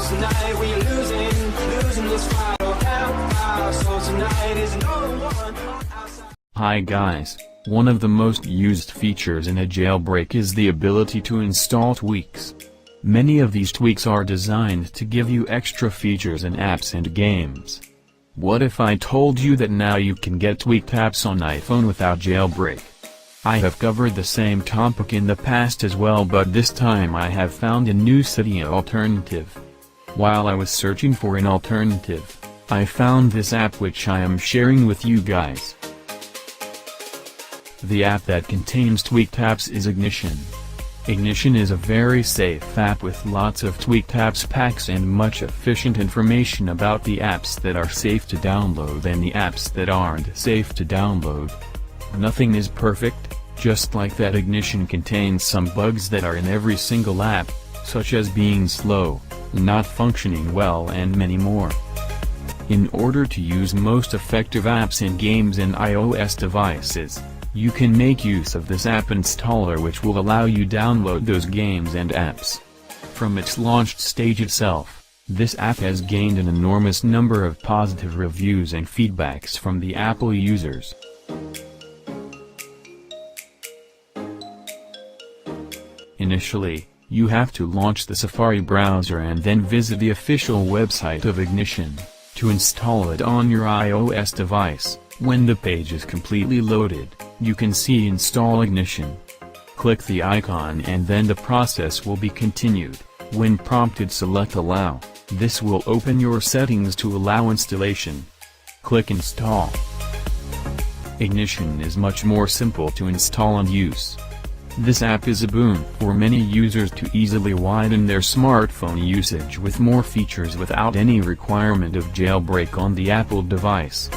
tonight we are losing this fight, oh hell, so tonight is no one outside. Hi guys, one of the most used features in a jailbreak is the ability to install tweaks. Many of these tweaks are designed to give you extra features in apps and games. What if I told you that now you can get tweaked apps on iPhone without jailbreak? I have covered the same topic in the past as well, but this time I have found a new city alternative. While I was searching for an alternative, I found this app which I am sharing with you guys. The app that contains tweaked apps is Ignition. Ignition is a very safe app with lots of tweaked apps packs and much efficient information about the apps that are safe to download and the apps that aren't safe to download. Nothing is perfect, just like that. Ignition contains some bugs that are in every single app, such as being slow, not functioning well and many more. In order to use most effective apps and games in iOS devices, you can make use of this app installer, which will allow you download those games and apps. From its launched stage itself, this app has gained an enormous number of positive reviews and feedbacks from the Apple users. Initially, you have to launch the Safari browser and then visit the official website of Ignition, to install it on your iOS device. When the page is completely loaded, you can see Install Ignition. Click the icon and then the process will be continued. When prompted, select Allow. This will open your settings to allow installation. Click Install. Ignition is much more simple to install and use. This app is a boon for many users to easily widen their smartphone usage with more features without any requirement of jailbreak on the Apple device.